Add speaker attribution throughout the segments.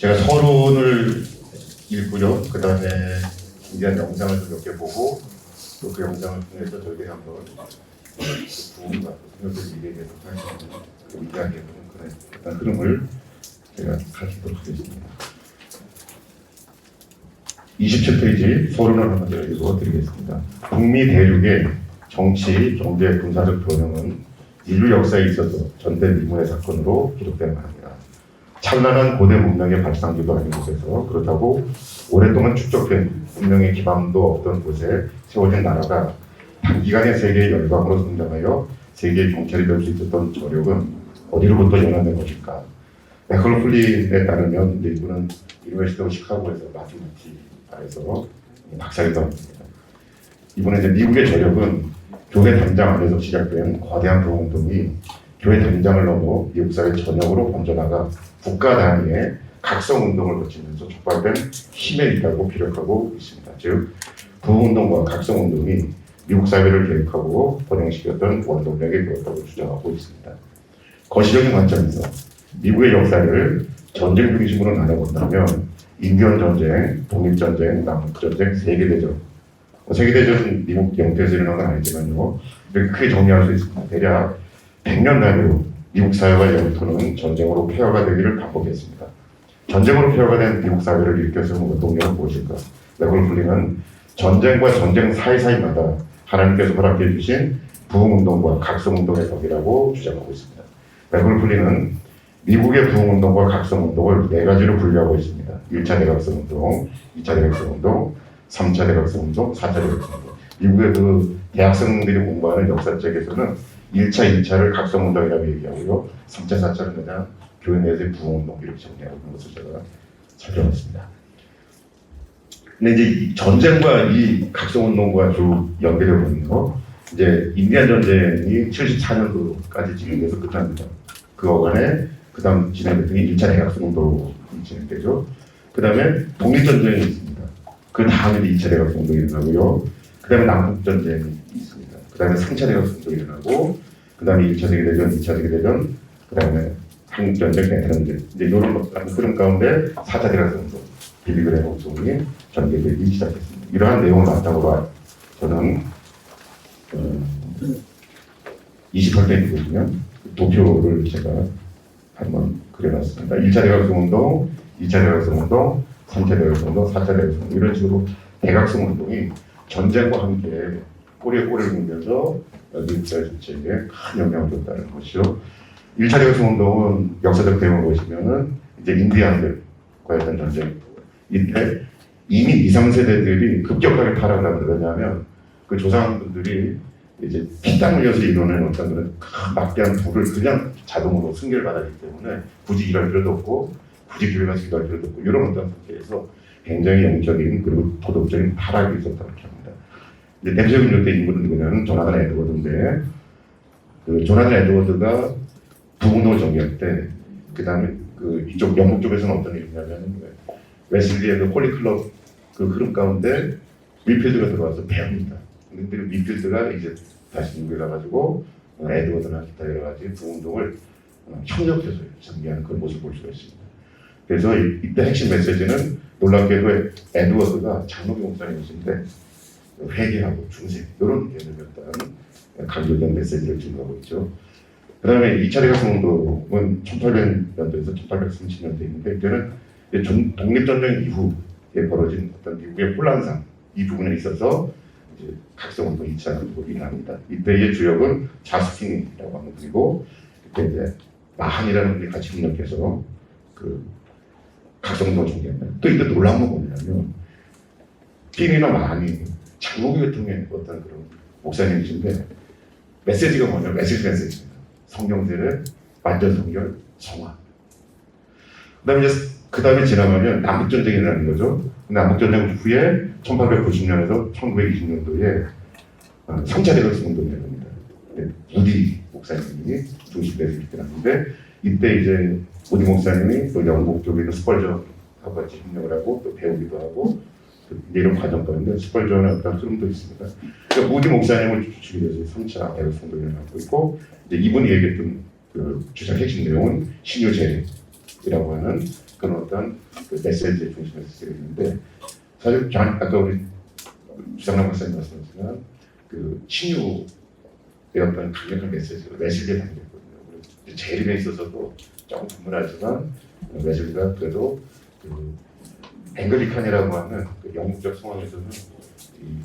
Speaker 1: 제가 서론을 읽고요. 그 다음에 준비한 영상을 좀 몇 개 보고 또 그 영상을 통해서 저에게 한번 부분과 생각들 미래에 대해서 살펴보는 이야기해보는 그런 어떤 흐름을 제가 가지도록 하겠습니다. 27페이지 서론을 한번 제가 읽어드리겠습니다. 북미 대륙의 정치, 경제, 군사적 변형은 인류 역사에 있어서 전대미문의 사건으로 기록된 바입니다. 찬란한 고대 문명의 발상지도 아닌 곳에서 그렇다고 오랫동안 축적된 문명의 기반도 없던 곳에 세워진 나라가 단기간에 세계의 열강으로 성장하여 세계의 경찰이 될 수 있었던 저력은 어디로부터 연화된 것일까? 맥컬플린에 따르면 이분은 유니버시티 오브 시카고에서 마스마티에서 박사기도 합니다. 이분은 이제 미국의 저력은 교회 담장 안에서 시작된 거대한 부흥운동이 교회 담장을 넘어 미국 사회 전역으로 번져나가 국가 단위의 각성운동을 거치면서 촉발된 힘에 있다고 피력하고 있습니다. 즉, 부흥운동과 각성운동이 미국 사회를 개혁하고 번영시켰던 원동력이 되었다고 주장하고 있습니다. 거시적인 관점에서 미국의 역사를 전쟁 중심으로 나눠본다면 인디언 전쟁, 독립전쟁, 남북전쟁, 세계대전. 세계대전은 미국 영토에서 일어난 건 아니지만요. 이렇게 크게 정리할 수 있습니다. 대략 100년 단위로 미국 사회와 영토는 전쟁으로 폐허가 되기를 반복했습니다. 전쟁으로 폐허가 된 미국 사회를 일으켜세운 운동력은 무엇일까? 맥컬플린은 전쟁과 전쟁 사이사이마다 하나님께서 허락해 주신 부흥운동과 각성운동의 덕이라고 주장하고 있습니다. 맥컬플린은 미국의 부흥운동과 각성운동을 네 가지로 분류하고 있습니다. 1차 대각성운동, 2차 대각성운동, 3차 대각성운동, 4차 대각성운동. 미국의 그 대학생들이 공부하는 역사책에서는 1차, 2차를 각성운동이라고 얘기하고요. 3차, 4차는 그냥 교회 내에서의 부흥운동 이렇게 정리하고 있는 것을 제가 살펴봤습니다. 근데 이제 이 전쟁과 이 각성운동과 주 연결해 보는 거, 이제 인디안 전쟁이 74년도까지 진행돼서 끝납니다. 그 어간에 그 다음 진행됐던 게 1차 대각성운동이 진행되죠. 그 다음에 독립전쟁이 있습니다. 그 다음에 2차 대각성운동이 일어나고요. 그 다음에 남북전쟁이 있습니다. 그 다음에 3차 대각성운동이 일어나고, 그 다음에 1차 세계대전, 2차 세계대전, 그 다음에 한국전쟁, 베트남전쟁. 이제 이런 그런 가운데 4차 대각성운동, 빌리그레 운동이 전개되기 시작했습니다. 이러한 내용을 바탕으로 저는 28페이지 보시면 도표를 제가 한번 그려놨습니다. 1차 대각성운동, 2차 대각성운동, 3차 대각성운동, 4차 대각성운동 이런 식으로 대각성운동이 전쟁과 함께 꼬리에 꼬리를 물면서 미국 사회 전체에 큰 영향을 줬다는 것이죠. 1차 대각성운동은 역사적 내용을 보시면은 이제 인디안들과의 어떤 전쟁. 이때 이미 2, 3세대들이 급격하게 타락을 합니다. 왜냐하면 그 조상분들이 이제 피땀 흘려서 이뤄낸 어떤 그런 막대한 부를 그냥 자동으로 승계를 받았기 때문에 굳이 일할 필요도 없고 굳이 교회 가서 기도할 필요도 없고 이런 어떤 상태에서 굉장히 영적인 그리고 도덕적인 타락이 있었다고 합니다. 이제 대표적인 때 인물은 누구냐면 조나단 에드워드인데 그 조나단 에드워드가 부흥운동을 전개할 때 그 다음에 그 이쪽 영국 쪽에서는 어떤 일이 있냐면 웨슬리의 그 홀리클럽 그 흐름 가운데 윌필드가 들어와서 배웁니다. 근데 그 윌필드가 이제 다시 미국에 가가지고 에드워드나 기타 여러 가지 부흥운동을 협력해서 전개하는 그런 모습을 볼 수가 있습니다. 그래서 이때 핵심 메시지는 놀랍게도 에드워드가 장로교 목사님이신데 회개하고 중생 이런 개념의 어떤 강조된 메시지를 증거하고 있죠. 그 다음에 2차 대각성운동은 1800년도에서 1830년대인데 이때는 독립전쟁 이후에 벌어진 어떤 미국의 혼란상 이 부분에 있어서 이제 각성운동 2차 운동이 일어납니다. 이때의 주역은 자스틴이라고 하는 분이고 그때 이제 마한이라는 분이 같이 협력해서 그 각성운동을 전개합니다. 또 이때 놀라운 건 뭐냐면 핀이나 마한이 장로교 통해 어떤 그런 목사님이신데 메시지가 뭐냐면 메시지입니다. 성경들의 완전 성결, 성화. 그 다음에 지나가면 남북전쟁이 일어나는 거죠. 남북전쟁 후에 1890년에서 1920년도에 3차 대각성운동이 일어납니다. 무디 목사님이 중심돼서 이렇게 나는데 이때 이제 무디 목사님이 또 영국 쪽에 있는 스펄전하고 같이 협력을 하고 또 배우기도 하고 이런 과정 가운데 스펄전의 어떤 흐름도 있습니다. 그러니까 무디 목사님을 주축이 돼서 3차 대각성운동이 일어나고 있고 이제 이분이 얘기했던 그 주장 핵심 내용은 신유제라고 하는 그런 어떤 그 메시지의 중심에서 쓰여 있는데 사실 아까 우리 주장남 박사님 말씀하셨지만 그 신유의 어떤 강력한 메시지가 웨슬리에 담겨있거든요. 그래서 재림에 있어서도 조금 분분하지만 웨슬리가 그래도 그 앵글리칸이라고 하는 그 영국적 상황에서는 이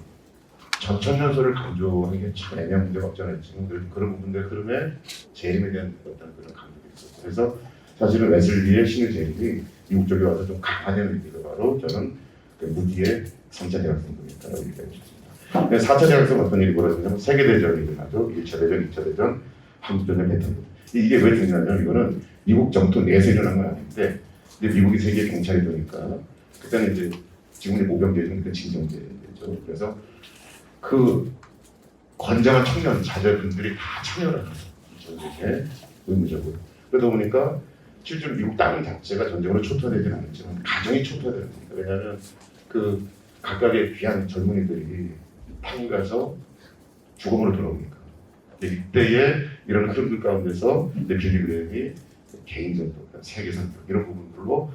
Speaker 1: 전천년소를 강조하기가 참 애매한 문제가 없지 않아 있지만 그런 부분들 흐름에 재림에 대한 어떤 그런 강조가 있었고 그래서 사실은 웨슬리의 신유 재림이 미국 쪽에 와서 좀 강화되는 의미가 바로 저는 그 무디의 3차 대학성공이었다고 얘기하고 싶습니다. 4차 대학성 어떤 일이 벌어지냐면 세계대전이 일어나죠. 1차 대전, 2차 대전, 한국전쟁, 베트남. 이게 왜 중요하냐면 이거는 미국 정토 내에서 일어난 건 아닌데 근데 미국이 세계 경찰이 되니까 그때는 이제 지금의 모병제죠. 그때 진정제죠. 그래서 그 건장한 청년 자제분들이 다 참여를 하는 전쟁에 의무적으로. 그러다 보니까 실제로 미국 땅 자체가 전쟁으로 초토화되지는 않았지만 가정이 초토화되는 겁니다. 왜냐하면 그 각각의 귀한 젊은이들이 땅에 가서 죽음으로 돌아오니까. 이때에 이런 흐름들 가운데서 빌리 그레임이 개인전도, 세계선도 이런 부분들로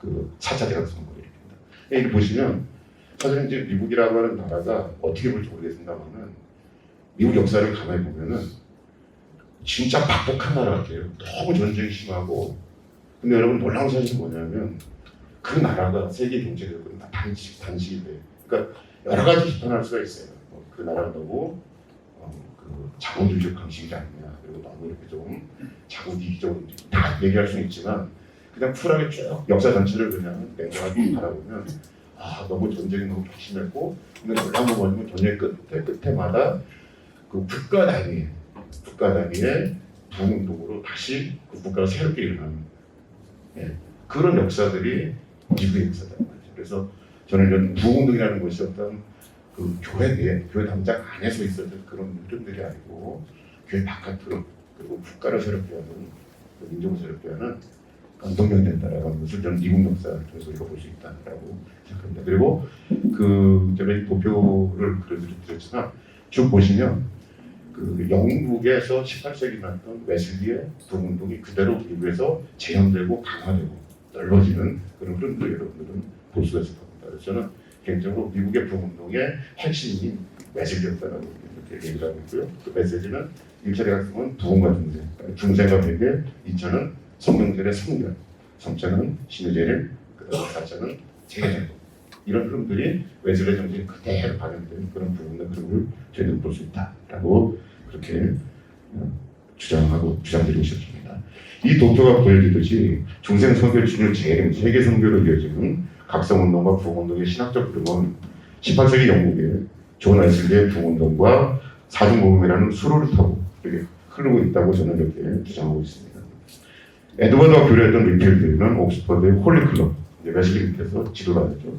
Speaker 1: 그 4차 대학 선거를 일으킵니다. 여기 보시면 사실은 이제 미국이라고 하는 나라가 어떻게 볼지 모르겠습니다만은 미국 역사를 가만히 보면은 진짜 박복한 나라 같아요. 너무 전쟁이 심하고. 근데 여러분 놀라운 사실이 뭐냐면 그 나라가 세계 경제력은 단식이 돼요. 그러니까 여러 가지 비판할 수가 있어요. 그 나라가 너무 그 자본주의적 방식이 아니냐, 그리고 너무 이렇게 좀 자국이익적으로 다 얘기할 수는 있지만 그냥 쿨하게 쭉 역사 전체를 그냥 냉정하게 바라보면 아 너무 전쟁이 너무 심했고 근데 놀라운 거 뭐냐면 전쟁 끝에마다 그 국가 단위의 부흥동으로 다시 그 국가가 새롭게 일어나는 그런 역사들이 미국의 역사다 말이죠. 그래서 저는 이런 부흥운동이라는 것이 어떤 그 교회 내에, 교회 담장 안에서 있었던 그런 흐름들이 아니고 교회 바깥으로 그리고 국가를 새롭게 하는 민족을 새롭게 하는 운동력이 된다라고 하는 것을 저는 미국 역사를 통해서 읽어볼 수 있다라고 생각합니다. 그리고 그 제가 이 도표를 그래서 드렸지만 쭉 보시면 그 영국에서 18세기 났던 웨슬리의 부흥운동이 그대로 미국에서 재현되고 강화되고 넓어지는 그런 흐름들을 여러분들은 볼 수가 있을 겁니다. 그래서 저는 개인적으로 미국의 부흥운동의 핵심이 웨슬리였다라고 이렇게 얘기를 하고 있고요. 그 메시지는 1차 대학성은 부흥과 중생, 중생과 회개, 2차는 성령들의 성결, 3차는 신유제를, 그다음에 4차는 재개전 이런 흐름들이 웨슬리 정신이 그대로 반영된 그런 부분의 흐름을 저희는 볼 수 있다라고 그렇게 주장드리고 싶습니다. 이 도표가 보여주듯이 중생 성결 신유 재림 세계 성결로 이어지는 각성운동과 부흥운동의 신학적 흐름은 18세기 영국의 존 웨슬리의 부흥운동과 사중모금이라는 수로를 타고 이렇게 흐르고 있다고 저는 이렇게 주장하고 있습니다. 에드워드와 교류했던 리필드는 옥스퍼드의 홀리클럽, 웨슬리 밑에서 지도를 받았죠.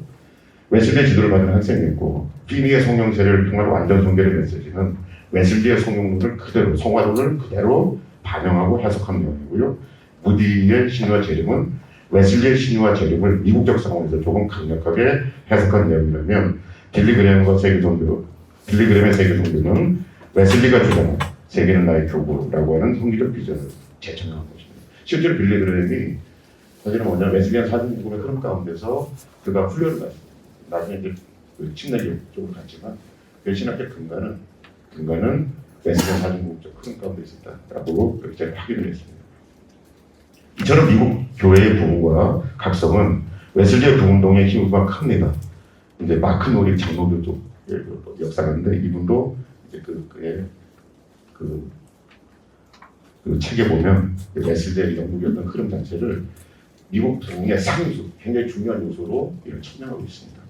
Speaker 1: 웨슬리의 지도를 받은 학생이었고 피니의 성령세례를 통한 완전 성결의 메시지는 웨슬리의 성령론을 그대로, 성화론을 그대로 반영하고 해석한 내용이고요. 무디의 신유와 재림은 웨슬리의 신유와 재림을 미국적 상황에서 조금 강력하게 해석한 내용이라면 빌리 그레임의 세계 종교는 웨슬리가 주장한 세계는 나의 교구라고 하는 성기적 비전을 재청한 것입니다. 실제로 빌리 그레임이 사실은 뭐냐면 웨슬리안 사중복음의 흐름 가운데서 그가 훈련을 받습니다. 나중에 이제 그 침례교 쪽으로 갔지만 그 신학적 근간은 웨슬리안 사중복음적 흐름 가운데 있었다라고 제가 확인을 했습니다. 이처럼 미국 교회의 부흥과 각성은 웨슬리의 부흥운동의 힘과 큽니다. 이제 마크 노리 장로교 쪽의 역사가인데 이분도 이제 그의 그 책에 보면 웨슬리의 영국이었던 흐름 자체를 미국 부흥의 상수, 굉장히 중요한 요소로 이를 측량하고 있습니다.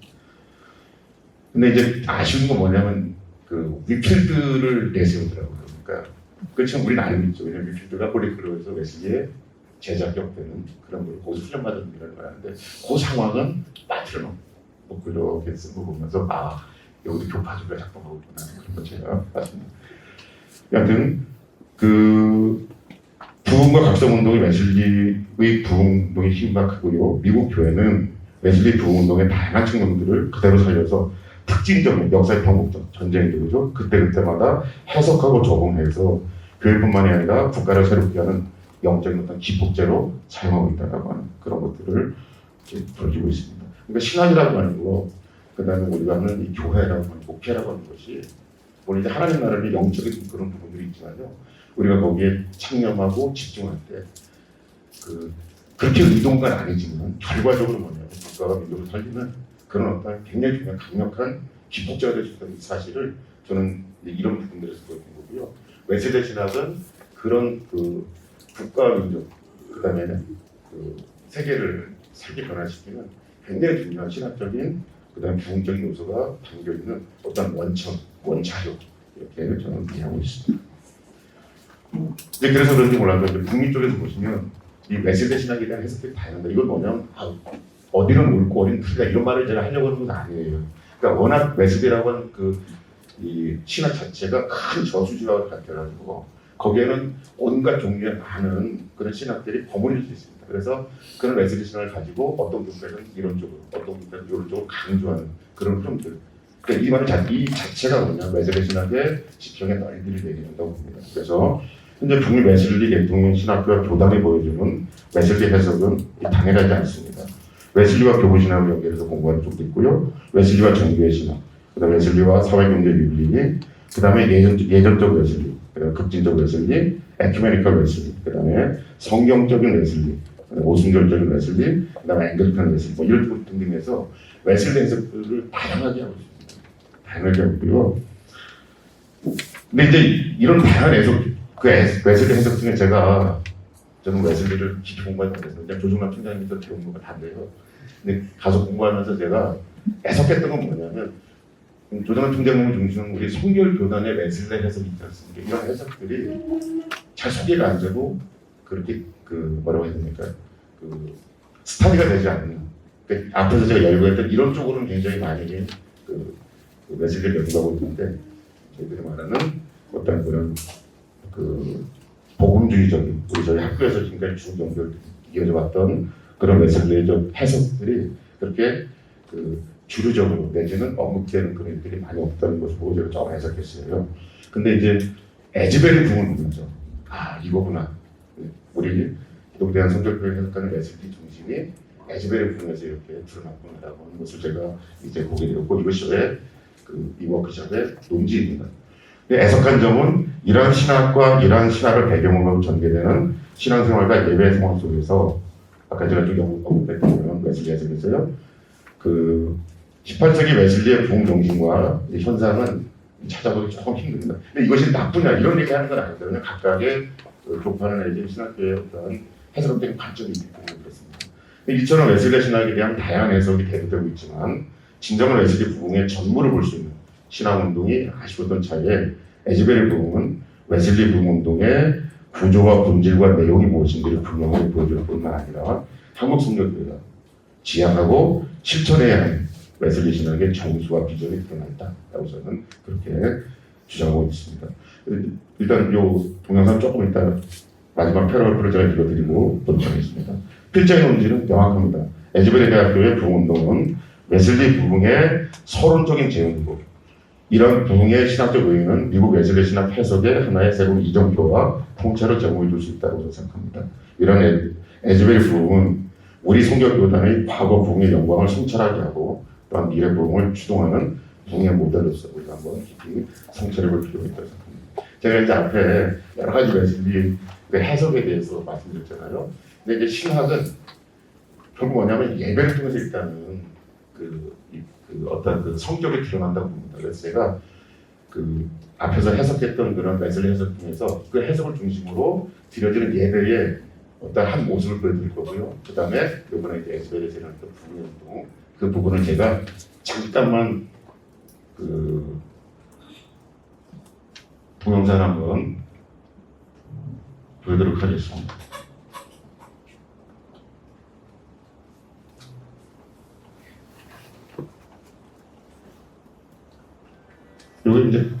Speaker 1: 근데 이제 아쉬운 건 뭐냐면 그 위필드를 내세우더라고요. 그러니까 그렇지만 우리는 알고 있죠. 왜냐면 위필드가 홀리클럽에서 웨슬리의 제자격되는 그런 걸 거기서 훈련받은 분이라는 걸 아는데 그 상황은 빠뜨려 놓고 이렇게 쓴 거 보면서 아 여기도 교파주가 작동하고 있구나 그런 거 제가 봤습니다. 여하튼 그 부흥과 각성운동이 웨슬리의 부흥운동의 힘과 크고요. 미국 교회는 웨슬리 부흥운동의 다양한 측면들을 그대로 살려서 특징적인 역사의 변곡점, 전쟁이죠. 그죠? 그때마다 해석하고 적응해서 교회뿐만이 아니라 국가를 새롭게 하는 영적인 어떤 기폭제로 사용하고 있다고 하는 그런 것들을 이렇게 벌어지고 있습니다. 그러니까 신학이라고 하는 거, 그다음에 우리가 하는 이 교회라고 하는 목회라고 하는 것이 물론 이제 하나님 나라의 영적인 그런 부분들이 있지만요, 우리가 거기에 창념하고 집중할 때 그렇게 의도가 아니지만 결과적으로 뭐냐면 국가가 민족을 살리는 그런 어떤 굉장히 중요한 강력한 기폭제가 될 수 있다는 사실을 저는 이런 부분들에서 보여준 거고요. 웨슬리 신학은 그런 국가 민족, 그다음에 세계를 살게 변화시키는 굉장히 중요한 신학적인, 그다음에 부흥적인 요소가 담겨 있는 어떤 원자료, 이렇게 저는 이해하고 있습니다. 이제 그래서 그런지 몰라도 북미 쪽에서 보시면 이 웨슬리 신학에 대한 해석들이 다양합니다. 이건 뭐냐면 어디는 옳고 어디는 틀리다 이런 말을 제가 하려고 하는 건 아니에요. 그러니까 워낙 웨슬리라고 하는 이 신학 자체가 큰 저수지와 같아가지고 거기에는 온갖 종류의 많은 그런 신학들이 버무릴 수 있습니다. 그래서 그런 웨슬리 신학을 가지고 어떤 분들은 이런 쪽으로, 어떤 분들은 이런 쪽으로 강조하는 그런 흐름들. 그러니까 이 말은 이 자체가 뭐냐, 웨슬리 신학의 지평에 넓이를 내린다고 봅니다. 그래서 현재 북미 웨슬리 대통령 신학과 교단이 보여주는 웨슬리 해석은 당연하지 않습니다. 웨슬리와 교부 신학을 연결해서 공부하는 쪽도 있고요. 웨슬리와 정교회 신학, 그다음에 웨슬리와 사회경제 윤리, 그다음에 예전적 웨슬리, 급진적 웨슬리, 에큐메니컬 웨슬리, 그다음에 성경적인 웨슬리, 오순절적인 웨슬리, 그다음에 앵글리칸 웨슬리, 뭐 이런 등등해서 웨슬리 해석들을 다양하게 하고 있습니다. 다양하게 하고 있고요. 근데 이제 이런 다양한 해석, 웨슬리 해석 중에 저는 웨슬리를 깊이 공부하지 못했어요. 그냥 조중남 총장님께서 배운 거가 다인데요. 근데 가서 공부하면서 제가 애석했던 건 뭐냐면, 조중남 총장님을 중심으로 우리 성결 교단의 웨슬리 해석이 있지 않습니까? 이런 해석들이 잘 소개가 안 되고 그렇게 뭐라고 해야 됩니까? 스타디가 되지 않는. 앞에서 제가 열거했던 이런 쪽으로는 굉장히 많이 웨슬리를 연구하고 있는데, 저희들이 말하는 어떤 그런 복음주의적인, 우리 저희 학교에서 지금까지 쭉 연결 이어져 왔던 그런 웨슬리적 해석들이 그렇게 주류적으로 내지는 언급되는 그런 일들이 많이 없다는 것을 보고 제가 좀 해석했어요. 근데 이제 에즈베리 부분을 보면서 이거구나. 우리 기독대한 성결교회 해석하는 웨슬리 중심이 에즈베리 부분에서 이렇게 드러났구나라고 하는 것을 제가 이제 보게 되었고, 이것이 저의 이 워크숍의 논지입니다. 애석한 점은 이러한 신학과 이러한 신학을 배경으로 전개되는 신앙생활과 예배 생활 속에서 아까 제가 좀 언급했던 웨슬리 해석에서요, 18세기 웨슬리의 부흥 정신과 현상은 찾아보기 조금 힘듭니다. 근데 이것이 나쁘냐 이런 얘기하는 건 아니거든요. 그냥 각각의 교파나 내지 신학교의 어떤 해석된 관점이 있기 때문에 그렇습니다. 이처럼 웨슬리 신학에 대한 다양한 해석이 대두되고 있지만, 진정한 웨슬리 부흥의 전무를 볼 수 있는 신앙운동이 아쉬웠던 차에 에즈베리 부흥은 웨슬리 부흥운동의 구조와 본질과 내용이 무엇인지를 분명하게 보여줄 뿐만 아니라 한국 성결교회가 지향하고 실천해야 하는 웨슬리 신학의 정수와 비전이 드러난다라고 저는 그렇게 주장하고 있습니다. 일단 이 동영상 조금 이따 마지막 패러그래프를 제가 읽어드리고 보도록 하겠습니다. 필자의 논지는 명확합니다. 에즈베리 대학교의 부흥운동은 웨슬리 부흥의 서론적인 제언이고, 이런 부흥의 신학적 의의는 미국 웨슬리 신학 해석의 하나의 새로운 이정표와 통찰을 제공해 줄 수 있다고 저는 생각합니다. 이런 에즈베리 부흥은 우리 성결교단의 과거 부흥의 영광을 성찰하게 하고, 또한 미래 부흥을 추동하는 부흥의 모델로서 우리가 한번 깊이 성찰해 볼 필요가 있다고 생각합니다. 제가 이제 앞에 여러 가지 웨슬리 해석에 대해서 말씀드렸잖아요. 근데 이제 신학은 결국 뭐냐면 예배를 통해서 일단은 어떤 성격이 드러난다고 봅니다. 그래서 제가 앞에서 해석했던 그런 웨슬리 해석 중에서 그 해석을 중심으로 드려지는 예배의 어떤 한 모습을 보여드릴 거고요. 그 다음에 이번에 이제 에즈베리에서 일어났던 부흥의 운동, 그 부분을 제가 잠깐만 동영상 한번 보여드리도록 하겠습니다. 여기 이제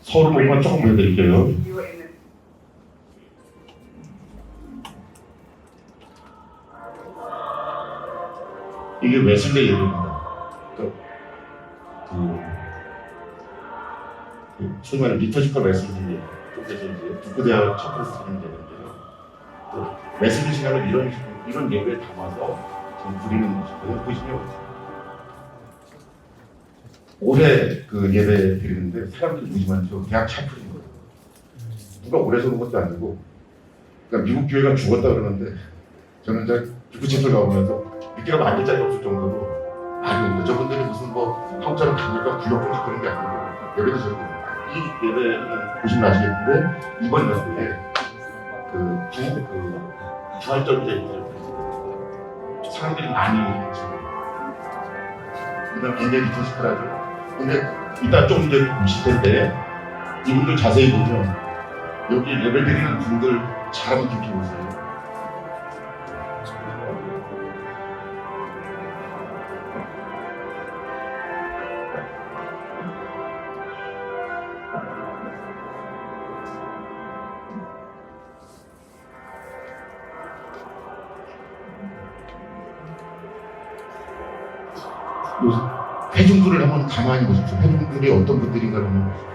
Speaker 1: 서울 모임만 조금 보여드릴게요. 이게 웨슬리 예배입니다. 소위 말하는 리터지컬 메시지 쪽에서 이제 북부대학 첫 코스 드리면 되는데요. 또 메시지 시간을 이런 예배에 담아서 지금 드리는 것이고요. 보시면 올해 그 예배 드리는데 사람들이 무지만죠. 대학 차플인 거예요. 누가 오래 서는 것도 아니고, 그러니까 미국 교회가 죽었다 그러는데 저는 이제 북부채플 가보면서 믿기가 만들 자리 없을 정도로 아니 저분들이 무슨 뭐 한국처럼 강력한 구역분식 그런 게 아니고 예배도 저렇게 이 예배는 보시면 아시겠는데 이번 연도에 부활절 예배를 사람들이 많이 지금 그다음 굉장히 리터시컬하죠. 근데 이따 좀 이제 보실 텐데 이분들 자세히 보면 여기 예배 드리는 분들 잘 한번 깊이 보세요. 회중들을 한번 가만히 보십시오. 회중들이 어떤 분들인가를 한번 보십시오.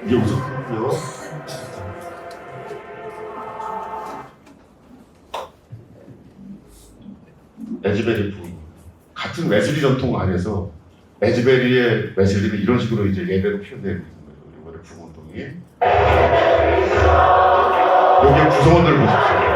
Speaker 1: 이제 웃었고요. 에즈베리 부흥 같은 웨슬리 전통 안에서 에즈베리의 웨슬리는 이런 식으로 이제 예배로 표현되어 있는 거예요. 이번에 부흥운동이 여기 구성원들을 보십시오.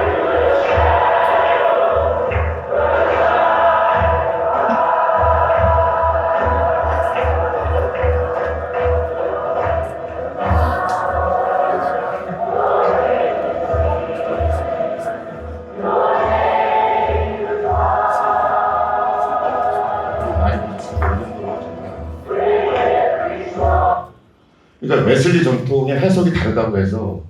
Speaker 1: 그러니까 웨슬리 전통의 해석이 다르다고 해서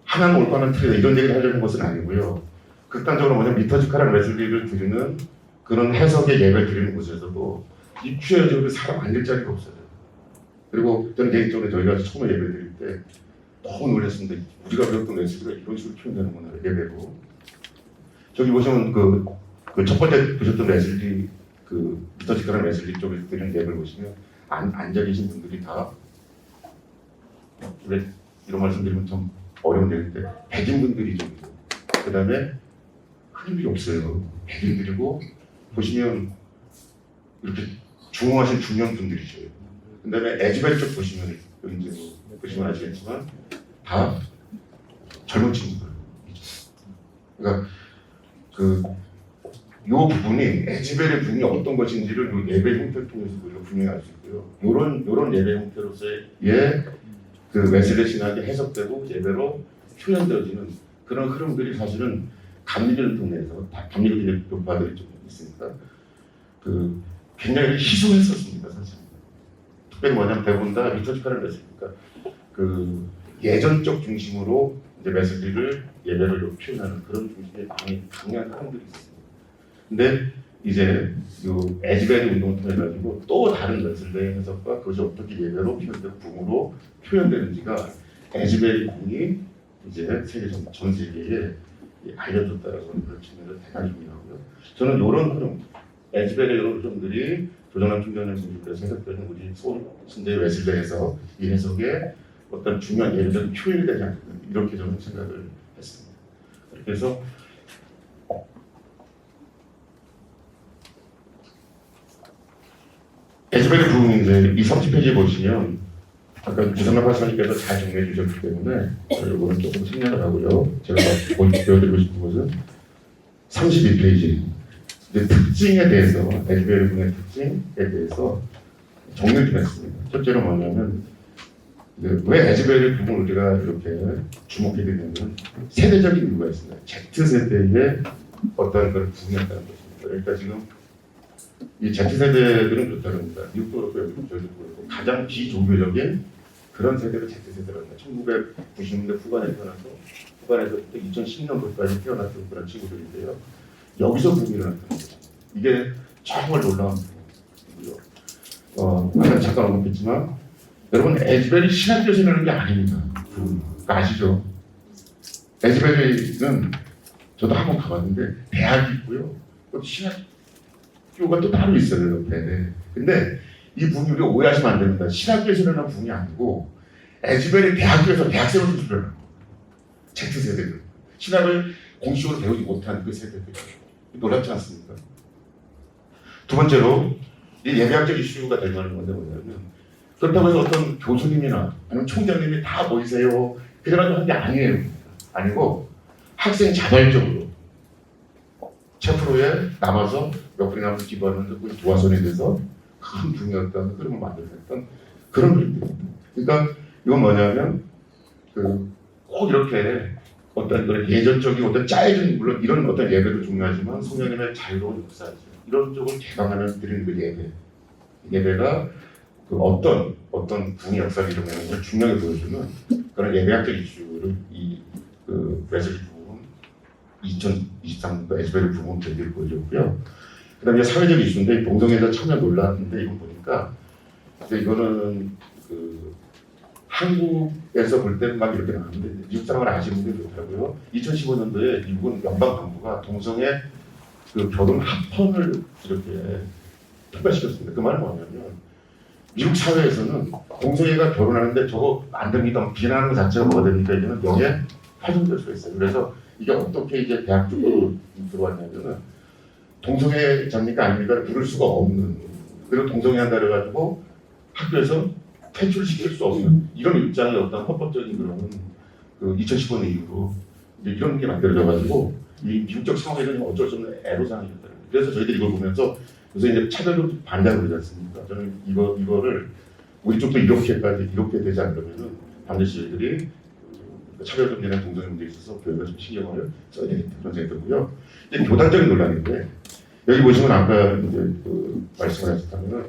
Speaker 1: 하나는 옳거나 틀리다 이런 얘기를 하려는 것은 아니고요. 극단적으로 뭐냐면 리터지컬한 웨슬리를 드리는 그런 해석의 예배를 드리는 곳에서도 입추해적으로 사람 앉을 자리가 없어요. 그리고 저는 개인적으로 저희가 처음에 예배 드릴 때 너무 놀랐습니다. 우리가 배웠던 웨슬리가 이런 식으로 표현되는구나 예배로. 저기 보시면 그 첫 번째 보셨던 웨슬리 그 리터지컬한 웨슬리 쪽에 드리는 예배를 보시면 앉아 계신 분들이 다 왜 이런 말씀드리면 좀 어려운데 백인분들이 좀 있고 그 다음에 흑인들이 없어요. 백인들이고 보시면 이렇게 중흥하신 중년 분들이죠. 그 다음에 에즈베리 쪽 보시면 이제 보시면 아시겠지만 다 젊은 친구들. 그러니까 요 부분이 에즈베리 부분이 어떤 것인지를 요 예배 형태를 통해서 우리가 분명히 알 수 있고요. 요런 예배 형태로서의 그 웨슬리 신학이 해석되고 예배로 표현되어지는 그런 흐름들이 사실은 감리교를 통해서 감리교 교파들이 좀 있으니까 굉장히 희소했었습니다 사실. 특별히 뭐냐면 대부분 다 리터지컬한 웨슬리니까 예전적 중심으로 이제 웨슬리를 예배로 표현하는 그런 중심의 많이 강한 사람들이 있습니다. 근데 이제 요 에즈베리 운동을 통해 가지고 또 다른 웨슬리의 해석과 그것이 어떻게 예배로 표현되고 붕으로 표현되는지가 에즈베리 붕이 이제 전 세계에 알려졌다라고 하는 그런 측면에서 대단히 중요하고요. 저는 이런 흐름, 에즈베리 이런 흐름들이 조정남 총장님 중심으로 해석되는 우리 신대 웨슬리에서 이 해석에 어떤 중요한 예배적인 표현이 되지 않나 이렇게 저는 생각을 했습니다. 그래서 에즈베리 부흥인데 이 30페이지에 보시면 아까 조상남 박사님께서 잘 정리해 주셨기 때문에 이거는 조금 생략을 하고요. 제가 보여드리고 싶은 것은 32페이지 특징에 대해서 에즈베리 부흥의 특징에 대해서 정리를 좀 했습니다. 첫째로 뭐냐면 왜 에즈베리 부흥을 우리가 이렇게 주목해야 되냐면 세대적인 이유가 있습니다. Z세대의 어떤 그런 부흥이었다는 것입니다. 그러니까 지금 이 Z세대들은 그렇다고 합니다. 미국도 그렇고 여기도 그렇고 가장 비종교적인 그런 세대가 Z세대라고 합니다. 1990년대 후반에 태어나서 북한에서부터 2010년도까지 태어났던 그런 친구들인데요. 여기서 붐이 일어났던 거죠. 이게 정말 놀라운 붐이고요. 아까 잠깐 언급했지만 여러분 에즈베리 신학교에서 일어나는 게 아닙니다. 아시죠? 에즈베리는 저도 한번 가봤는데 대학이 있고요. 또 신학교가 또 따로 있어요. 옆에. 근데 이 붐이 우리가 오해하시면 안 됩니다. 신학교에서 일어난 붐이 아니고 에즈베리 대학교에서 대학생을 수출하는 거예요. Z세대들. 신학을 공식으로 배우지 못한 그 세대들. 놀랍지 않습니까? 두 번째로 이 예배학적 이슈가 될 만한 건데 뭐냐면 그렇다고 해서 어떤 교수님이나 아니면 총장님이 다 모이세요. 그래가지고 한 게 아니에요. 아니고 학생 자발적으로 체프로에 남아서 몇 분이 남아서 기도하면서 그 도화선에 대해서 큰 붕이었던 흐름을 만들어냈던 그런 일입니다. 그러니까 이건 뭐냐면 꼭 이렇게 어떤 그런 예전적인 어떤 짜여진 물론 이런 어떤 예배도 중요하지만 성령님의 자유로운 역사죠. 이런 쪽을 개방하는 드리는 그 예배가 그 어떤 붕의 역사를 이루는 걸 중요하게 보여주는 그런 예배학적 이슈를 이그 웨슬리 부흥 2023년도 에즈베리 부흥 계기를 보여줬고요. 그다음에 사회적 이슈인데 동성애자 참여 논란인데 이거 보니까 이거는 그 한국에서 볼 때는 막 이렇게 나왔는데 미국 사람을 아시는 분들이 좋더라고요. 2015년도에 미국은 연방 정부가 동성애 그 결혼 합헌을 이렇게 통과시켰습니다. 그 말은 뭐냐면 미국 사회에서는 동성애가 결혼하는데 저거 안 됩니다. 비난하는 것 자체가 뭐가 됩니까? 이제는 명예 파손될 수가 있어요. 그래서 이게 어떻게 이제 대학 쪽으로 들어왔냐면은 동성애자입니까 아닙니까 부를 수가 없는 그리고 동성애한다 그래가지고 학교에서 퇴출시킬 수 없는 이런 입장의 어떤 헌법적인 그런 그 2015년 이후로 이제 이런 게 만들어져가지고 이 미국적 상황에는 어쩔 수 없는 애로사항이었더라고요. 그래서 저희들이 이걸 보면서 요새 이제 차별로 반대하고 그러지 않습니까? 저는 이거를 우리 쪽도 이렇게 되지 않으면은 반드시 저희들이 차별금지나 동성애 문제에 있어서 교회가 좀 신경을 써야 되겠다 그런 생각이 들고요. 이제 교단적인 논란인데 여기 보시면 아까 이제 그 말씀을 하셨다면은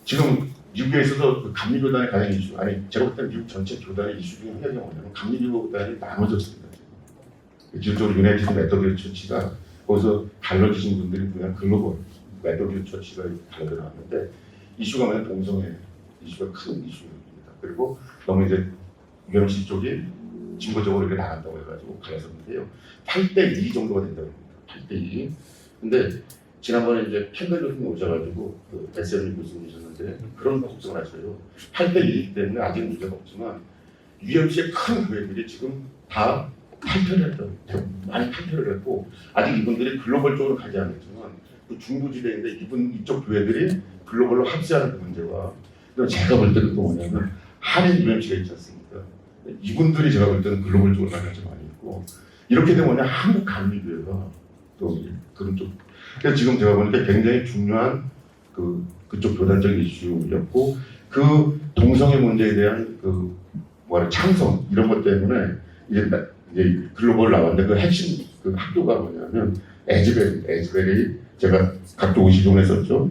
Speaker 1: 지금 미국에 있어서 그 감리교단의 가장 이슈 제가 볼 때는 미국 전체 교단의 이슈 중에 한 가지가 뭐냐면 감리교단이 나눠졌습니다. 기술적으로 유나이티드 메토디스트 처치가 거기서 갈라지신 분들이 그냥 글로벌 메토디스트 처치가 갈라져 나왔는데 이슈가 뭐냐면 동성애 이슈가 큰 이슈입니다. 그리고 너무 이제 유경 씨 쪽이 진보적으로 이렇게 나간다고 해가지고 갈라졌는데요. 8대2 정도가 된다고 합니다. 8대2. 근데 지난번에 이제 캔들 교수님 오셔가지고 그 SMU 교수님이셨는데 그런 걱정을 하셔요. 8대2 때문에 아직 문제가 없지만 UMC의 큰 교회들이 지금 다 탈퇴를 했다고 많이 탈퇴를 했고 아직 이분들이 글로벌 쪽으로 가지 않았지만 그 중부지대인데 이쪽 교회들이 글로벌로 합세하는 그 문제와 제가 볼 때는 또 뭐냐면 한인 UMC가 있지 않습니까? 이분들이 제가 볼 때는 글로벌 쪽으로 가는 게 많이 있고 이렇게 되면 뭐냐 한국 감리교회가 또 그런 쪽 그래서 지금 제가 보니까 굉장히 중요한 그쪽 교단적인 이슈였고 그 동성애 문제에 대한 창성 이런 것 때문에 이제 글로벌 나왔는데 그 핵심 그 학교가 뭐냐면 에즈베리 제가 각도 50종 했었죠.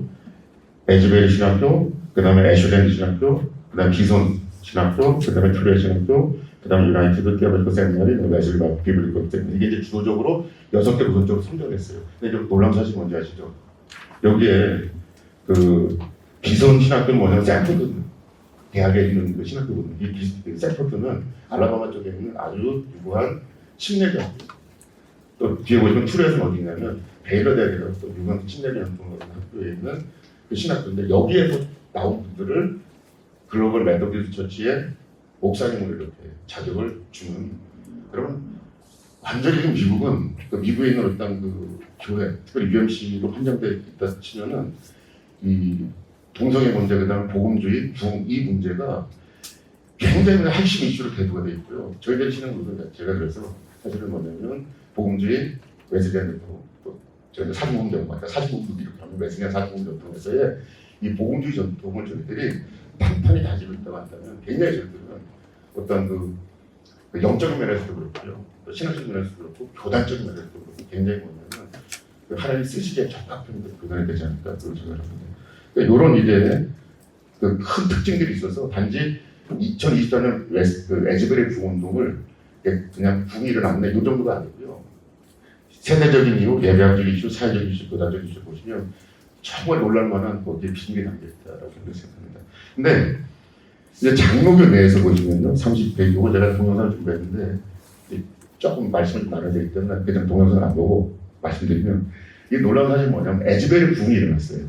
Speaker 1: 에즈베리 신학교, 그 다음에 애슐랜드 신학교, 그 다음에 기손 신학교, 그 다음에 툴레 신학교, 그 다음에 유나이티드 티어로지컬 세미나리, 웨슬리 비블리컬 세미나리 이게 이제 주도적으로 6개 우선적으로 선정했어요. 근데 이제 놀라운 사실이 뭔지 아시죠? 여기에 그 기손 신학교는 뭐냐면 샌포드 대학에 있는 그 신학교거든요. 이 샌포드는 알라바마 쪽에 있는 아주 유구한 침례대 학교. 또 뒤에 보시면 툴에서는 어디 있냐면 베일러 대학이라고 또 유구한 침례대 학교에 있는 그 신학교인데 여기에서 나온 분들을 글로벌 메토디스트 처치의 목사님으로 이렇게 자격을 주는 그런 완전히 지금 미국은 그 미국에 있는 어떤 그 교회 특별히 UMC로 한정되어 있다 치면은 이 동성애 문제 그다음에 복음주의 이 문제가 굉장히 핵심 이슈로 대두가 되어 있고요. 저희들이 치는 것은 제가 그래서 사실은 뭐냐면 복음주의 웨슬리안도 또 저희들 사진공부 전통 사진공부 이렇게 하면 웨슬리안 사진공부 전통에서의 이 복음주의 전통을 저희들이 탄탄히 가지고 있다고 한다면 굉장히 저희들은 어떤 그 영적인 면에서도 그렇고요. 또 신학적인 면에서도 그렇고 교단적인 면에서도 그렇고 굉장히 뭐냐면 그 하나님 쓰시기에 적합한 교단이 되지 않을까 그런 생각을 합니다. 그러니까 이런 이제 그 큰 특징들이 있어서 단지 2024년 그 에즈베리 부운동을 그냥 붕이 일어났네 이 정도가 아니고요. 세대적인 이유, 예배학적 이슈, 사회적 이슈, 도덕적 이슈 보시면 정말 놀랄만한 거기에 비밀이 담겨있다라고 생각합니다. 근데 이제 장로교 내에서 보시면요, 30페이지 이거 제가 동영상을 준비했는데 조금 말씀을 좀 나눠야 되기 때문에 그냥 동영상을 안 보고 말씀드리면 이 놀라운 사실이 뭐냐면 에즈베리 붕이 일어났어요.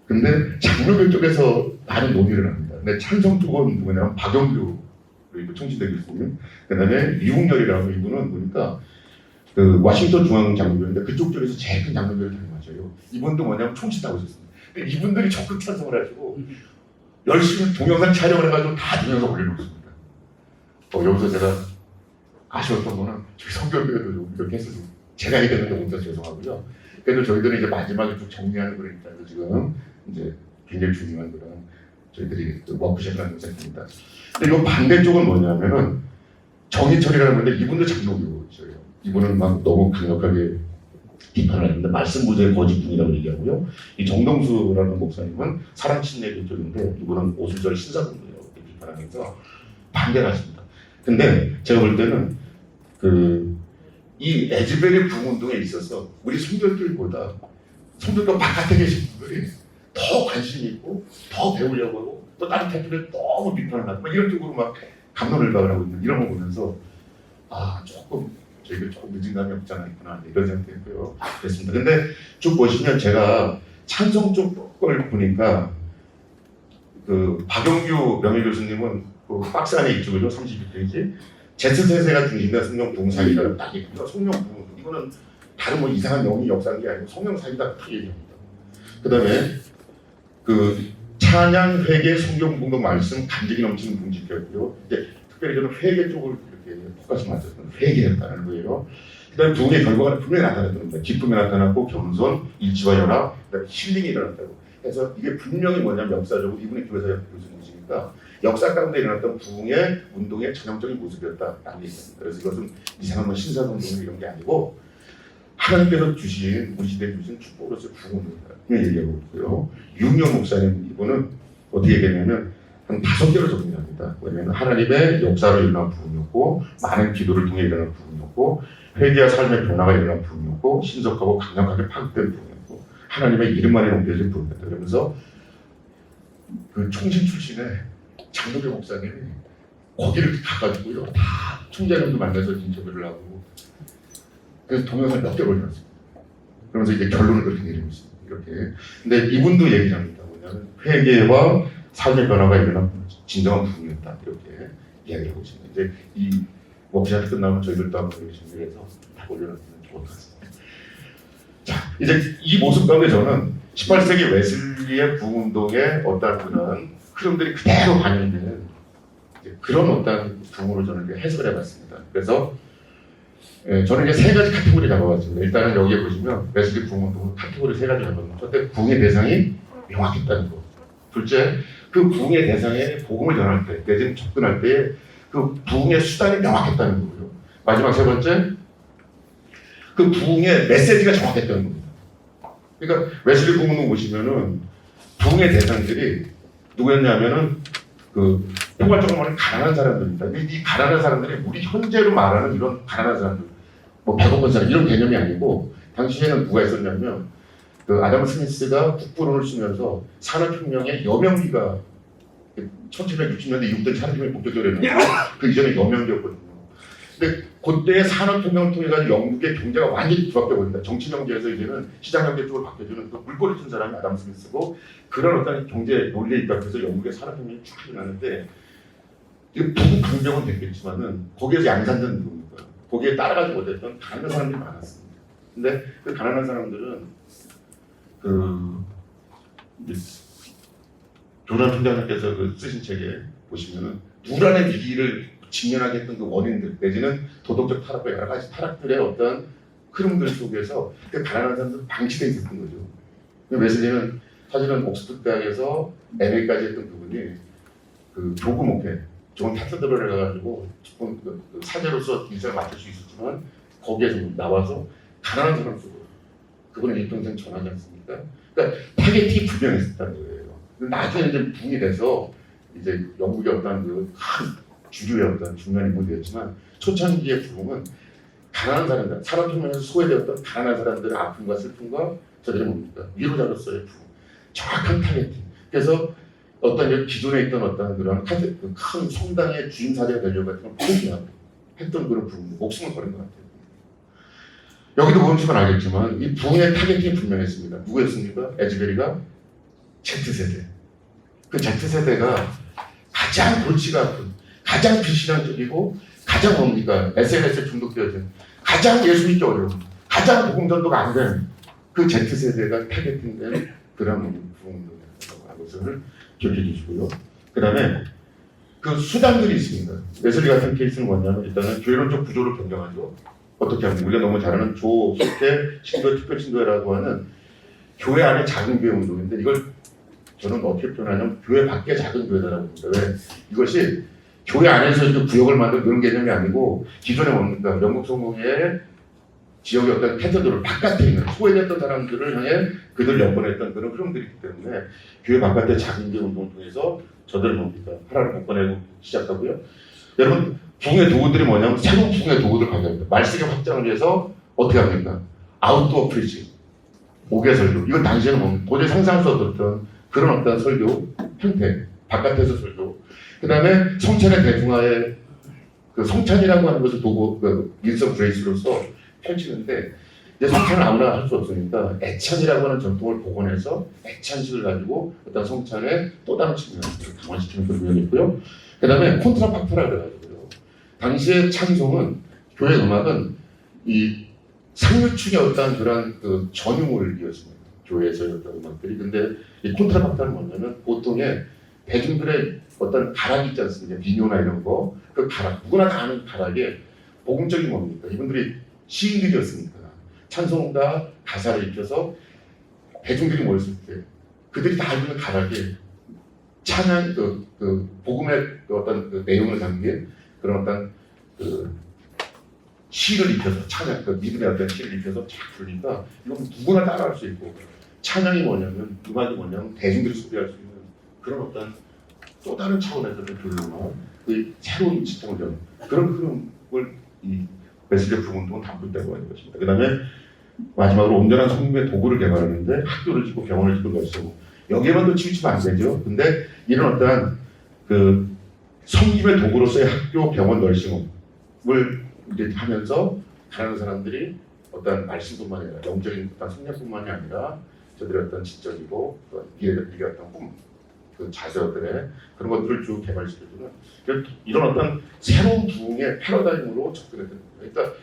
Speaker 1: 근데 장로교 쪽에서 많은 논의를 합니다. 근데 찬성 쪽은 누구냐면 박영규 총신대 교수님, 그다음에 이웅렬이라고 이분은 보니까 그 워싱턴 중앙 장로교인데 그쪽 쪽에서 제일 큰 장로교를 담임하셔요. 이분도 뭐냐면 총신다고 하셨습니다. 근데 이분들이 적극 찬성을 하시고 열심히 동영상 촬영을 해가지고 다 동영상 올려놓습니다. 여기서 제가 아쉬웠던 거는 저희 성결교회도 이렇게 했어요. 제가 얘기했는데 혼자 죄송하고요. 그래도 저희들은 이제 마지막에 쭉 정리하는 그런 입장에서 지금 이제 굉장히 중요한 그런 저희들이 워크숍을 하는 상태입니다. 근데 이 반대쪽은 뭐냐면은 정인철이라는 건데 이분도 장로교예요. 이분은 막 너무 강력하게 비판을 하는데 말씀 부재의 거짓뿐이라고 얘기하고요. 이 정동수라는 목사님은 사랑 친례교 쪽인데 이분은 오순절 신사동이라고 비판하면서 반대를 하십니다. 근데 제가 볼 때는 이 에즈베리 부운동에 있어서 우리 성도들보다 성도들 바깥에 계신 분들이 더 관심이 있고 더 배우려고 하고 또 다른 태도를 너무 비판을 하고 이런 쪽으로 막 감론을박을 하고 있는 이런 거 보면서 조금 저희가 조금 늦은 감이 없지 않아 있구나 이런 생각했고요. 그랬습니다. 근데 쭉 보시면 제가 찬성 쪽 걸 보니까 그 박영규 명예교수님은 그 박스 안에 이쪽이죠. 32페이지. Z세대가 중심된 성령 부흥 사기가 딱 있고요. 성령 부흥 이거는 다른 뭐 이상한 영이 역사한 게 아니고 성령 사기다 딱 얘기합니다. 그 다음에 그 찬양 회개 성경 부흥도 말씀 감격이 넘치는 부흥 지켰고요. 이제 특별히 저는 회개 쪽을 이렇게 포커스 맞췄던 회개했다는 거예요. 그 다음에 부흥의 결과가 분명히 나타났다는 겁니다. 기쁨이 나타났고 겸손, 일치와 연합, 그 다음에 힐링이 일어났다고. 그래서 이게 분명히 뭐냐면 역사적으로 이분의 교회사 교수님이시니까 역사 가운데 일어났던 부흥의 운동의 전형적인 모습이었다라는 얘기입니다. 그래서 이것은 이상한 뭐 신사운동 이런 게 아니고 하나님께서 주신 우리 시대에 주신 축복으로서의 부흥입니다. 이런 얘기하고 있고요. 윤영 목사님 이분은 어떻게 얘기하냐면 한 5개로 정리합니다. 왜냐하면 하나님의 역사로 일어난 부흥이었고 많은 기도를 통해 일어난 부흥이었고 회개와 삶의 변화가 일어난 부흥이었고 신속하고 강력하게 파급된 부흥이었고 하나님의 이름만에 옮겨진 부흥이었다. 그러면서 그 총신 출신의 장로교 목사님이 거기를 가가지고요 다 총장님도 만나서 인터뷰를 하고 그래서 동영상 몇 개를 올려놨습니다. 그러면서 이제 결론을 그렇게 내리고 있습니다. 이렇게. 근데 이분도 얘기를 합니다. 뭐냐면 회개와 삶의 변화가 일어난 진정한 부흥이었다. 이렇게 이야기를 하고 있습니다. 이제 이 워크숍이 끝나면 저희들도 한번 이렇게 준비를 해서 다 올려놓으면 좋을 것 같습니다. 자, 이제 이 모습 가운데 저는 18세기 웨슬리의 부흥운동의 어떤 그런 흐름들이 그대로 반영되는 그런 어떤 부흥으로 저는 해석을 해봤습니다. 그래서 저는 이제 3가지 카테고리 잡아봤습니다. 일단은 여기에 보시면 웨슬리 부흥운동은 카테고리 3가지 잡아봤습니다. 첫째, 부흥의 대상이 명확했다는 거. 둘째, 그 부흥의 대상에 복음을 전할 때, 내지는 접근할 때 그 부흥의 수단이 명확했다는 거고요. 마지막 3번째, 그 부흥의 메시지가 정확했다는 겁니다. 그러니까 웨슬리 부흥운동 보시면은 부흥의 대상들이 누구였냐면은 그 포괄적으로 말하면 가난한 사람들입니다. 이 가난한 사람들이 우리 현재로 말하는 이런 가난한 사람들, 뭐 배고픈 사람 이런 개념이 아니고 당시에는 누가 있었냐면 그 아담 스미스가 국부론을 쓰면서 산업혁명의 여명기가 1760년대 이후부터 산업혁명이 본격적으로 일어났고 그 이전에 여명기였거든요. 근데 그때의 산업혁명을 통해 가지고 영국의 경제가 완전히 뒤바뀌어 버립니다. 정치 경제에서 이제는 시장 경제 쪽으로 바뀌어주는 그 물꼬리 튼 사람이 아담 스미스고 그런 어떤 경제 논리에 입각해서 영국의 산업혁명이 쭉 일어나는데 이게 부국 강병은 됐겠지만은 거기에서 양산된 누굽니까? 거기에 따라가지 못했던 가난한 사람들이 많았습니다. 근데 그 가난한 사람들은 조난 총장님께서 그 쓰신 책에 보시면은 우란의 위기를 직면하게 했던 그 원인들 내지는 도덕적 타락과 여러 가지 타락들의 어떤 흐름들 속에서 그 가난한 사람들은 방치되어 있었던 거죠. 웨슬리는 사실은 옥스퍼드 대학에서 MA까지 했던 그분이 그 교구 목회, 좋은 카테드럴에 가가지고 그 사제로서 인생을 맡을 수 있었지만 거기에서 나와서 가난한 사람 속으로 그분의 일평생 전하지 않습니까? 그러니까 타겟이 불명했었다는 거예요. 나중에 이제 붕이 돼서 이제 영국의 어떤 그 주류의 어떤 중요한 인물이 되었지만 초창기의 부흥은 가난한 사람들, 산업 혁명에서 소외되었던 가난한 사람들의 아픔과 슬픔과 저들의 뭡니까? 위로자로서의 부흥, 정확한 타겟팅. 그래서 어떤 기존에 있던 어떤 그런 큰 성당의 주임사제가 되려고 했던 포기하고 했던 그런 부흥, 목숨을 걸은 것 같아요. 여기도 보시면 알겠지만 이 부흥의 타겟팅이 분명했습니다. 누구였습니까? 에즈베리가 Z세대. 그 Z세대가 가장 골치가 아픈, 가장 비신앙적이고 가장 뭡니까? SNS에 중독되어진, 가장 예수 믿기 어려운, 가장 복음 전도가 안 되는 그 Z세대가 타겟팅된 그런 부흥이라고 하는 것을 기억해 주시고요. 그 다음에 그 수단들이 있습니다. 웨슬리 같은 케이스는 뭐냐면 일단은 교회론적 구조를 변경하죠. 어떻게 하면 우리가 너무 잘 아는 조속회 신도 특별 신도회라고 하는 교회 안에 작은 교회 운동인데 이걸 저는 어떻게 표현하냐면 교회 밖에 작은 교회다라고 봅니다. 왜? 이것이 교회 안에서 이렇게 구역을 만든 그런 개념이 아니고 기존에 뭡니까? 영국 성공의 지역의 어떤 패턴들을 바깥에 있는 소외됐던 사람들을 향해 그들 연번했던 그런 흐름들이 있기 때문에 교회 바깥의 작은 교회 운동을 통해서 저들을 뭡니까? 하나를 묶어내고 시작하고요. 여러분 부흥의 도구들이 뭐냐면 새로운 부흥의 도구들을 가져옵니다. 말씀의 확장을 위해서 어떻게 합니까? 아웃도어 프리징, 목의 설교. 이건 당시에는 뭐 도저히 상상할 수 없었던 그런 어떤 설교 형태, 바깥에서 설교. 그 다음에 성찬의 대중화의 그 성찬이라고 하는 것을 도구, 그 민서 브레이스로서 펼치는데 이제 성찬을 아무나 할 수 없으니까 애찬이라고 하는 전통을 복원해서 애찬식을 가지고 어떤 성찬의 또 다른 측면을 강화시키는 그런 면이 있고요. 그 다음에 콘트라팍트라 그래가지고요. 당시의 찬송은 교회 음악은 이 상류층의 어떤 그런 그 전유물을 이었습니다. 교회에서의 어떤 음악들이. 근데 이 콘트라팍트는 뭐냐면 보통의 대중들의 어떤 가락이 있지 않습니까? 민요나 이런 거. 그 가락, 누구나 다 아는 가락에 복음적인 뭡니까? 이분들이 시인들이었으니까. 찬송가 가사를 익혀서 대중들이 모였을 때 그들이 다 알고 있는 가락에 찬양, 복음의 어떤 그 내용을 담긴 그런 어떤 그 시를 입혀서 찬양, 그 믿음의 어떤 시를 입혀서 쫙 부르니까 이건 누구나 따라할 수 있고 찬양이 뭐냐면 음악이 뭐냐면 대중들이 소비할 수 있는 그런 어떤 또 다른 차원에서 교류나 그 새로운 지평을 여는 그런 흐름을 이 웨슬리 부흥운동은 담고 있다고 하는 것입니다. 그 다음에 마지막으로 온전한 성공의 도구를 개발하는데 학교를 짓고 병원을 짓고 결성하고 여기에만 더 치우치면 안 되죠. 근데 이런 어떠한 그 성김의 도구로서의 학교, 병원, 널싱홈을 이제 하면서 가난한 사람들이 어떤 말씀뿐만 아니라 영적인 어떤 성장뿐만이 아니라 저들의 어떤 지적이고 미래의 어떤 꿈, 그 자세들의 그런 것들을 쭉 개발시켜주는 이런 어떤 새로운 부흥의 패러다임으로 접근했던 겁니다. 그러니까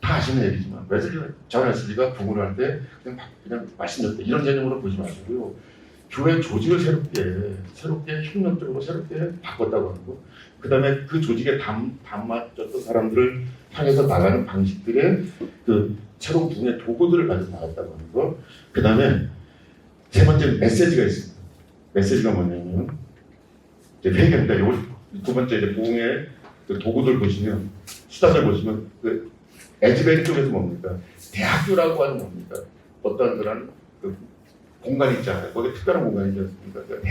Speaker 1: 다 아시는 얘기지만 존 웨슬리가 부흥을 할 때 그냥 말씀드렸다 이런 개념으로 보지 마시고요. 교회 조직을 새롭게 혁명적으로 새롭게 바꿨다고 하는 거. 그 다음에 그 조직에 담맞췄던 사람들을 향해서 나가는 방식들의 그 새로운 부흥의 도구들을 가지고 나갔다고 하는 거. 그 다음에 세 번째 메시지가 있습니다. 메시지가 뭐냐면 이제 회개입니다. 두 번째 이제 부흥의 그 도구들 보시면 수단을 보시면 그 에즈베리 쪽에서 뭡니까? 대학교라고 하는 뭡니까? 어떤 그런 그 공간이 있잖아요. 거기 특별한 공간이지 않습니까? 그러니까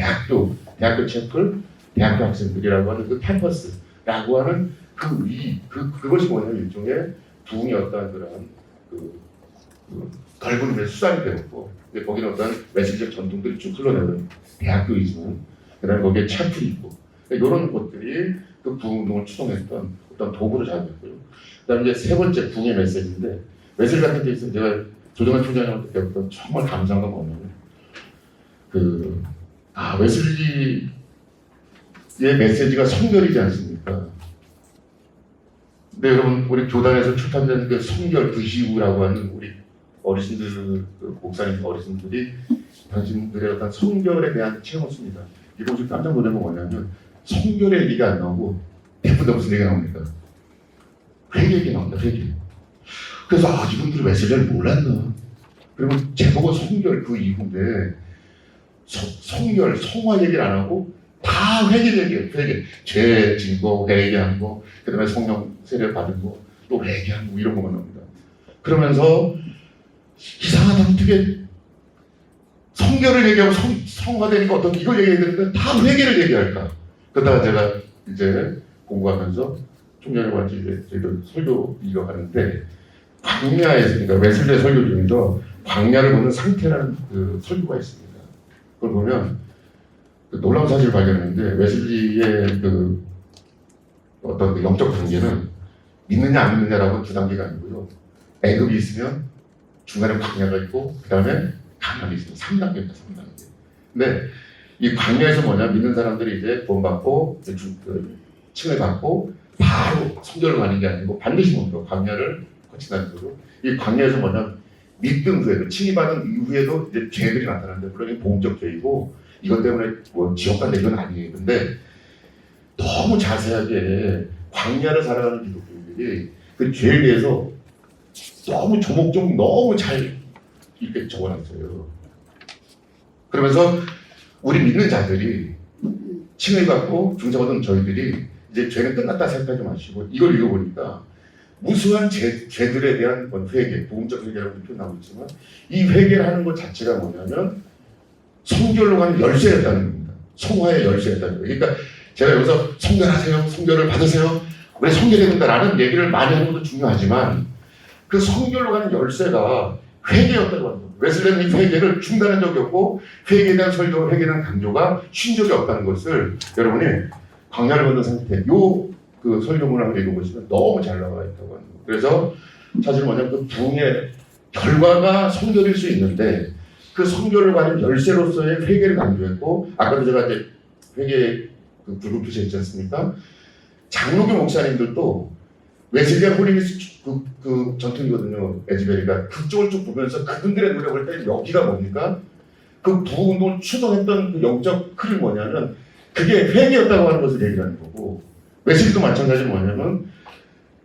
Speaker 1: 대학교 채플, 대학교 학생들이라고 하는 그 캠퍼스라고 하는 그것이 뭐냐면 일종의 부흥의 어떤 그런 넓은 의미의 수단이 되었고, 거기는 어떤 메시지적 전통들이 쭉 흘러내는 대학교이지만, 그 다음에 거기에 채플이 있고, 이런 것들이 그 부흥운동을 추동했던 어떤 도구로 작용했고요. 그 다음에 이제 세 번째 부흥의 메시지인데, 웨슬리 같은 케이스는 제가 조정환 총장님한테 배웠던 정말 감사한 건 뭐냐면, 웨슬리의 메시지가 성결이지 않습니까? 근데 여러분, 우리 교단에서 출판된 그 성결, 그 이후라고 하는 우리 어르신들, 그 목사님 어르신들이 당신들의 어떤 성결에 대한 체험을 씁니다. 이거 좀 깜짝 놀란 건 뭐냐면, 성결의 얘기가 안 나오고, 대부분 무슨 얘기가 나옵니까? 회개 얘기 나온다, 회개. 그래서, 이분들이 메시지를 몰랐나? 그러면 제목은 성결 그 이후인데, 성결, 성화 얘기를 안 하고, 다 회개 얘기예요, 회개. 죄 진 거, 회개한 거, 그 다음에 성령 세례 받은 거, 또 회개한 거, 이런 것만 나옵니다. 그러면서, 이상하다, 어떻게 성결을 얘기하고 성화되니까 어떤 이걸 얘기해야 되는데 다 회개를 얘기할까? 그러다가 제가 이제 공부하면서 총장님 같이 이제 저희도 설교 이어가는데 광야에서 그러니까 웨슬리의 설교 중에서 광야를 보는 상태라는 그 설교가 있습니다. 그걸 보면 그 놀라운 사실을 발견했는데 웨슬리의 그 어떤 그 영적 단계는 믿느냐 안 믿느냐라고 두 단계가 아니고요. 애굽이 있으면 중간에 광야가 있고 그 다음에 가난이 있으면 3단계입니다. 3단계. 근데 이 광야에서 뭐냐 믿는 사람들이 이제 구원받고 칭을 받고 바로 성결을 가는 게 아니고 반드시 뭡니까? 광야를 거친다는 거죠. 이 광야에서 뭐냐 믿든 후에도 칭이 받은 이후에도 이제 죄들이 나타나는데 물론 이 보험적 죄이고 이것 때문에 뭐 지옥 간다 이건 아니에요. 근데 너무 자세하게 광야를 살아가는 기독교인들이 그 죄에 대해서 너무 조목조목 너무 잘 이렇게 적어놨어요. 그러면서 우리 믿는 자들이 칭을 받고 중생하던 저희들이 이제 죄는 끝났다 생각하지 마시고 이걸 읽어보니까 무수한 죄들에 대한 회개, 복음적 회개라고 표현하고 있지만 이 회개를 하는 것 자체가 뭐냐면 성결로 가는 열쇠였다는 겁니다. 성화의 열쇠였다는 거예요. 그러니까 제가 여기서 성결하세요, 성결을 받으세요, 왜 성결해야 된다라는 얘기를 많이 하는 것도 중요하지만 그 성결로 가는 열쇠가 회개였다고 합니다. 웨슬리는 이 회개를 중단한 적이 없고 회개에 대한 설교, 회개에 대한 강조가 쉰 적이 없다는 것을 여러분이 광야를 걷는 상태 그 설교문을 읽어보시면 너무 잘 나와 있다고 합니다. 그래서 사실 뭐냐면 그 부흥의 결과가 성결일 수 있는데 그 성결을 가는 열쇠로서의 회개를 강조했고 아까도 제가 이제 회개 그 붉은 표시 있지 않습니까? 장로교 목사님들도 웨슬리와 홀리니스 그 전통이거든요. 에즈베리가 그쪽을 쭉 보면서 그분들의 노력을 때 여기가 뭡니까? 그 부흥운동을 추동했던 그 영적 틀이 뭐냐면 그게 회개였다고 하는 것을 얘기하는 거고 웨슬리도 마찬가지로 뭐냐면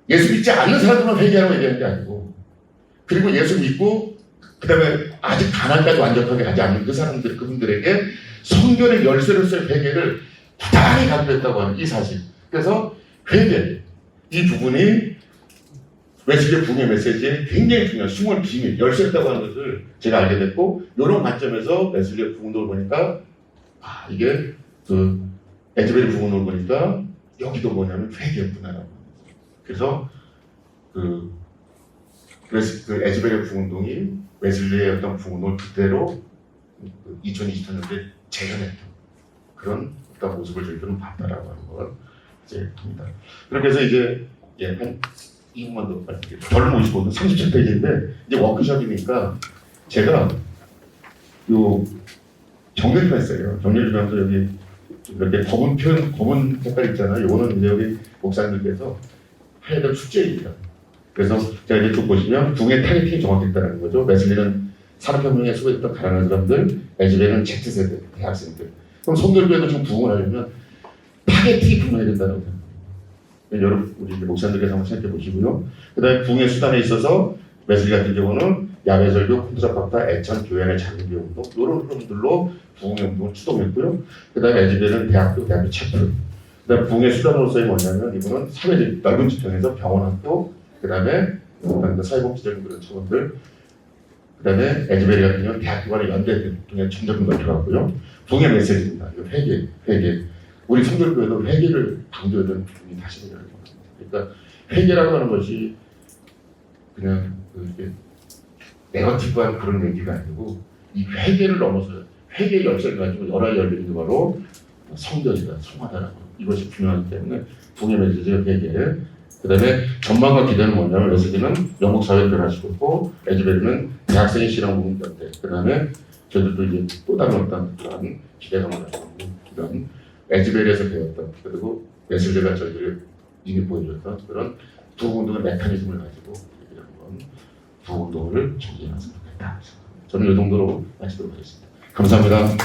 Speaker 1: 예수 믿지 않는 사람들만 회개하라고 얘기하는 게 아니고 그리고 예수 믿고 그 다음에 아직 가난까지 완벽하게 하지 않는 그 사람들 그분들에게 성결의 열쇠로서의 회개를 부단히 강조했다고 하는 이 사실. 그래서 회개 이 부분이 웨슬리의 부흥의 메시지에 굉장히 중요한 숨은 비밀, 열쇠였다고 하는 것을 제가 알게 됐고 이런 관점에서 웨슬리의 부흥을 보니까 이게 그 에즈베리 부흥을 보니까 여기도 뭐냐면 회개였구나라고. 그래서 그 에즈베리 부흥운동이 웨슬리의 어떤 부흥운동을 그대로 2023년도에 재현했던 그런 어떤 모습을 저희들은 봤다라고 하는 걸 이제 합니다. 그렇게 해서 이제 한 2분만 더 말씀드릴게요. 별로 모시고 37페이지인데 이제 워크숍이니까 제가 요 정리를 좀 했어요. 정리를 좀 하면서 여기 이렇게 검은 색깔 있잖아요. 요거는 이제 여기 목사님들께서 해야 될 숙제입니다. 그래서 제가 이제 쭉 보시면 부흥의 타겟팅이 정확했다는 거죠. 웨슬리는 산업혁명에 수고했던 가난한 사람들, 에즈베리는 Z세대, 대학생들. 그럼 성결교회도 좀 부흥을 하려면 타겟팅이 분명해야 된다고 생각합니다. 여러분 우리 목사님들께서 한번 생각해 보시고요. 그다음에 부흥의 수단에 있어서 웨슬리 같은 경우는 야외설교, 콘트라파타, 애천, 교회의 자기비 운동 이런 흐름들로 부흥의 운동을 추동했고요. 그다음에 에즈베리는 대학교 체플. 그다음에 부흥의 수단으로서의 뭐냐면 이분은 사회적 넓은 지평에서 병원, 학교, 그다음에 사회복지적인 그런 차원들. 그다음에 에즈베리 같은 경우는 대학교 간의 연대 등의 점점 넓혀갔고요. 부흥의 메시지입니다. 이거 회개. 우리 성결교회도 회개를 강조했던 부분이 다시 생겨나는 겁니다. 그러니까 회개라고 하는 것이 그냥 이렇게 네거티브한 그런 얘기가 아니고 이 회개를 넘어서 회개의 열쇠를 가지고 열화 열리는 게 바로 성결이다, 성화다라고 이것이 중요하기 때문에 부흥의 메시지가 회개. 그다음에 전망과 기대는 뭐냐면 웨슬리는 영국 사회를 변화시키고 있고 에즈베리는 대학생의 신앙 부흥 연대. 그다음에 저희들도 이제 또 다른 어떤 그런 기대감을 가지고 이런 에즈베리에서 배웠던 그리고 웨슬리가 저희들이 이미 보여줬던 그런 부흥운동의 메커니즘을 가지고 한번 부흥운동을 정리해놨으면 좋겠다. 저는 이 정도로 마치도록 하겠습니다. 감사합니다.